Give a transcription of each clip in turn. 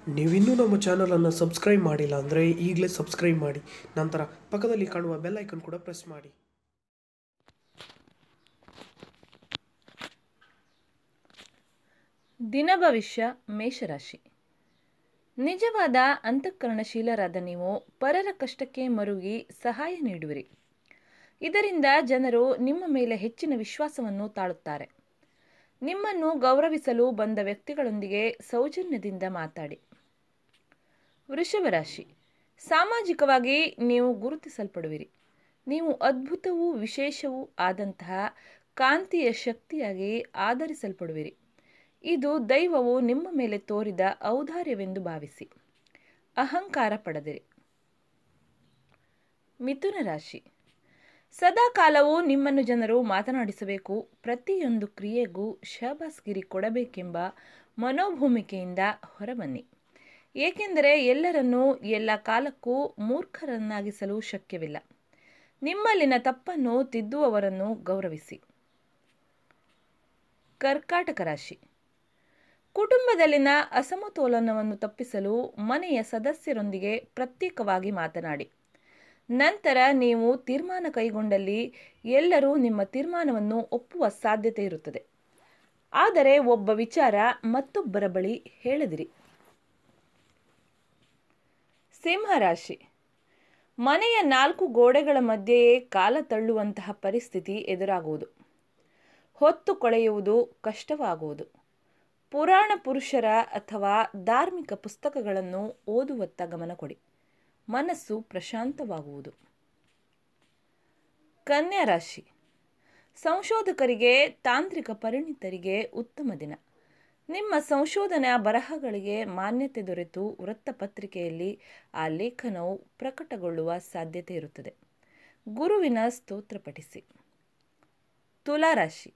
ನೀವಿನ್ನೂ ನಮ್ಮ ಚಾನಲನ್ನು ಸಬ್ಸ್ಕ್ರೈಬ್ ಮಾಡಿಲ್ಲ ಅಂದರೆ ಈಗಲೇ ಸಬ್ಸ್ಕ್ರೈಬ್ ಮಾಡಿ, ನಂತರ ಪಕ್ಕದಲ್ಲಿ ಕಾಣುವ ಬೆಲ್ ಐಕನ್ ಕೂಡ ಪ್ರೆಸ್ ಮಾಡಿ. ದಿನ ಭವಿಷ್ಯ ಮೇಷರಾಶಿ. ನಿಜವಾದ ಅಂತಃಕರಣಶೀಲರಾದ ನೀವು ಪರರ ಕಷ್ಟಕ್ಕೆ ಮರುಗಿ ಸಹಾಯ ನೀಡುವಿರಿ. ಇದರಿಂದ ಜನರು ನಿಮ್ಮ ಮೇಲೆ ಹೆಚ್ಚಿನ ವಿಶ್ವಾಸವನ್ನು ತಾಳುತ್ತಾರೆ. ನಿಮ್ಮನ್ನು ಗೌರವಿಸಲು ಬಂದ ವ್ಯಕ್ತಿಗಳೊಂದಿಗೆ ಸೌಜನ್ಯದಿಂದ ಮಾತಾಡಿ. ವೃಷಭ ರಾಶಿ. ಸಾಮಾಜಿಕವಾಗಿ ನೀವು ಗುರುತಿಸಲ್ಪಡುವಿರಿ. ನೀವು ಅದ್ಭುತವೂ ವಿಶೇಷವೂ ಆದಂತಹ ಕಾಂತಿಯ ಶಕ್ತಿಯಾಗಿ ಆಧರಿಸಲ್ಪಡುವಿರಿ. ಇದು ದೈವವು ನಿಮ್ಮ ಮೇಲೆ ತೋರಿದ ಔದಾರ್ಯವೆಂದು ಭಾವಿಸಿ. ಅಹಂಕಾರ ಪಡದಿರಿ. ಮಿಥುನ ರಾಶಿ. ಸದಾಕಾಲವೂ ನಿಮ್ಮನ್ನು ಜನರು ಮಾತನಾಡಿಸಬೇಕು, ಪ್ರತಿಯೊಂದು ಕ್ರಿಯೆಗೂ ಶಹಬಾಸ್ಗಿರಿ ಕೊಡಬೇಕೆಂಬ ಮನೋಭೂಮಿಕೆಯಿಂದ ಹೊರಬನ್ನಿ. ಏಕೆಂದರೆ ಎಲ್ಲರನ್ನೂ ಎಲ್ಲ ಕಾಲಕ್ಕೂ ಮೂರ್ಖರನ್ನಾಗಿಸಲು ಶಕ್ಯವಿಲ್ಲ. ನಿಮ್ಮಲ್ಲಿನ ತಪ್ಪನ್ನು ತಿದ್ದುವವರನ್ನು ಗೌರವಿಸಿ. ಕರ್ಕಾಟಕ ರಾಶಿ. ಕುಟುಂಬದಲ್ಲಿನ ಅಸಮತೋಲನವನ್ನು ತಪ್ಪಿಸಲು ಮನೆಯ ಸದಸ್ಯರೊಂದಿಗೆ ಪ್ರತ್ಯೇಕವಾಗಿ ಮಾತನಾಡಿ. ನಂತರ ನೀವು ತೀರ್ಮಾನ ಕೈಗೊಂಡಲ್ಲಿ ಎಲ್ಲರೂ ನಿಮ್ಮ ತೀರ್ಮಾನವನ್ನು ಒಪ್ಪುವ ಸಾಧ್ಯತೆ ಇರುತ್ತದೆ. ಆದರೆ ಒಬ್ಬ ವಿಚಾರ ಮತ್ತೊಬ್ಬರ ಬಳಿ ಹೇಳದಿರಿ. ಸಿಂಹರಾಶಿ. ಮನೆಯ 4 ಗೋಡೆಗಳ ಮಧ್ಯೆಯೇ ಕಾಲ ತಳ್ಳುವಂತಹ ಪರಿಸ್ಥಿತಿ ಎದುರಾಗುವುದು. ಹೊತ್ತು ಕೊಳೆಯುವುದು ಕಷ್ಟವಾಗುವುದು. ಪುರಾಣ ಪುರುಷರ ಅಥವಾ ಧಾರ್ಮಿಕ ಪುಸ್ತಕಗಳನ್ನು ಓದುವತ್ತ ಗಮನ ಕೊಡಿ. ಮನಸ್ಸು ಪ್ರಶಾಂತವಾಗುವುದು. ಕನ್ಯಾ ರಾಶಿ. ಸಂಶೋಧಕರಿಗೆ, ತಾಂತ್ರಿಕ ಪರಿಣಿತರಿಗೆ ಉತ್ತಮ ದಿನ. ನಿಮ್ಮ ಸಂಶೋಧನಾ ಬರಹಗಳಿಗೆ ಮಾನ್ಯತೆ ದೊರೆತು ವೃತ್ತಪತ್ರಿಕೆಯಲ್ಲಿ ಆ ಲೇಖನವು ಪ್ರಕಟಗೊಳ್ಳುವ ಸಾಧ್ಯತೆ ಇರುತ್ತದೆ. ಗುರುವಿನ ಸ್ತೋತ್ರ ಪಠಿಸಿ. ತುಲಾರಾಶಿ.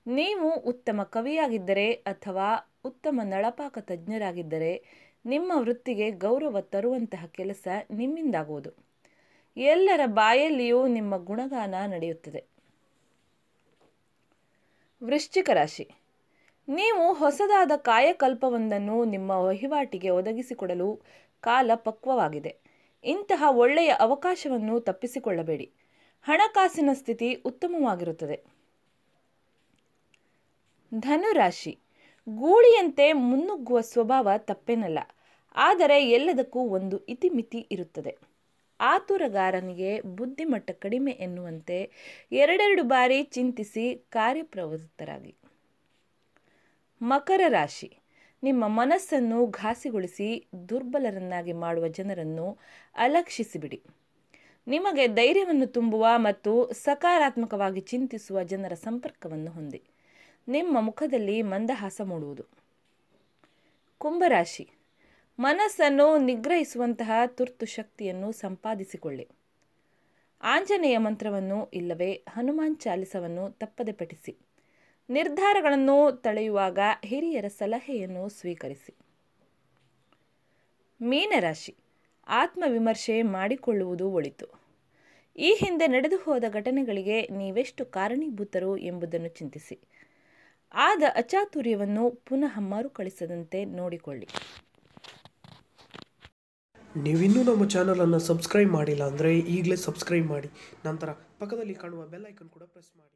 ನೀವು ಉತ್ತಮ ಕವಿಯಾಗಿದ್ದರೆ ಅಥವಾ ಉತ್ತಮ ನಳಪಾಕ ತಜ್ಞರಾಗಿದ್ದರೆ ನಿಮ್ಮ ವೃತ್ತಿಗೆ ಗೌರವ ತರುವಂತಹ ಕೆಲಸ ನಿಮ್ಮಿಂದಾಗುವುದು. ಎಲ್ಲರ ಬಾಯಲ್ಲಿಯೂ ನಿಮ್ಮ ಗುಣಗಾನ ನಡೆಯುತ್ತದೆ. ವೃಶ್ಚಿಕ ರಾಶಿ. ನೀವು ಹೊಸದಾದ ಕಾಯಕಲ್ಪವೊಂದನ್ನು ನಿಮ್ಮ ವಹಿವಾಟಿಗೆ ಒದಗಿಸಿಕೊಡಲು ಕಾಲ ಪಕ್ವವಾಗಿದೆ. ಇಂತಹ ಒಳ್ಳೆಯ ಅವಕಾಶವನ್ನು ತಪ್ಪಿಸಿಕೊಳ್ಳಬೇಡಿ. ಹಣಕಾಸಿನ ಸ್ಥಿತಿ ಉತ್ತಮವಾಗಿರುತ್ತದೆ. ಧನುರಾಶಿ. ಗೂಳಿಯಂತೆ ಮುನ್ನುಗ್ಗುವ ಸ್ವಭಾವ ತಪ್ಪೇನಲ್ಲ, ಆದರೆ ಎಲ್ಲದಕ್ಕೂ ಒಂದು ಇತಿಮಿತಿ ಇರುತ್ತದೆ. ಆತುರಗಾರನಿಗೆ ಬುದ್ಧಿಮಟ್ಟ ಕಡಿಮೆ ಎನ್ನುವಂತೆ 2 ಬಾರಿ ಚಿಂತಿಸಿ ಕಾರ್ಯಪ್ರವೃತ್ತರಾಗಿ. ಮಕರ ರಾಶಿ. ನಿಮ್ಮ ಮನಸ್ಸನ್ನು ಘಾಸಿಗೊಳಿಸಿ ದುರ್ಬಲರನ್ನಾಗಿ ಮಾಡುವ ಜನರನ್ನು ಅಲಕ್ಷಿಸಿಬಿಡಿ. ನಿಮಗೆ ಧೈರ್ಯವನ್ನು ತುಂಬುವ ಮತ್ತು ಸಕಾರಾತ್ಮಕವಾಗಿ ಚಿಂತಿಸುವ ಜನರ ಸಂಪರ್ಕವನ್ನು ಹೊಂದಿ. ನಿಮ್ಮ ಮುಖದಲ್ಲಿ ಮಂದಹಾಸ ಮೂಡುವುದು. ಕುಂಭರಾಶಿ. ಮನಸ್ಸನ್ನು ನಿಗ್ರಹಿಸುವಂತಹ ತುರ್ತು ಶಕ್ತಿಯನ್ನು ಸಂಪಾದಿಸಿಕೊಳ್ಳಿ. ಆಂಜನೇಯ ಮಂತ್ರವನ್ನು ಇಲ್ಲವೇ ಹನುಮಾನ್ ಚಾಲಿಸವನ್ನು ತಪ್ಪದೆ ಪಠಿಸಿ. ನಿರ್ಧಾರಗಳನ್ನು ತಳೆಯುವಾಗ ಹಿರಿಯರ ಸಲಹೆಯನ್ನು ಸ್ವೀಕರಿಸಿ. ಮೀನರಾಶಿ. ಆತ್ಮವಿಮರ್ಶೆ ಮಾಡಿಕೊಳ್ಳುವುದು ಒಳಿತು. ಈ ಹಿಂದೆ ನಡೆದು ಹೋದ ಘಟನೆಗಳಿಗೆ ನೀವೆಷ್ಟು ಕಾರಣೀಭೂತರು ಎಂಬುದನ್ನು ಚಿಂತಿಸಿ. ಆದ ಅಚಾತುರ್ಯವನ್ನು ಪುನಃ ಮರುಕಳಿಸದಂತೆ ನೋಡಿಕೊಳ್ಳಿ. ನೀವಿನ್ನೂ ನಮ್ಮ ಚಾನಲನ್ನು ಸಬ್ಸ್ಕ್ರೈಬ್ ಮಾಡಿಲ್ಲ ಅಂದರೆ ಈಗಲೇ ಸಬ್ಸ್ಕ್ರೈಬ್ ಮಾಡಿ, ನಂತರ ಪಕ್ಕದಲ್ಲಿ ಕಾಣುವ ಬೆಲ್ ಐಕನ್ ಕೂಡ ಪ್ರೆಸ್ ಮಾಡಿ.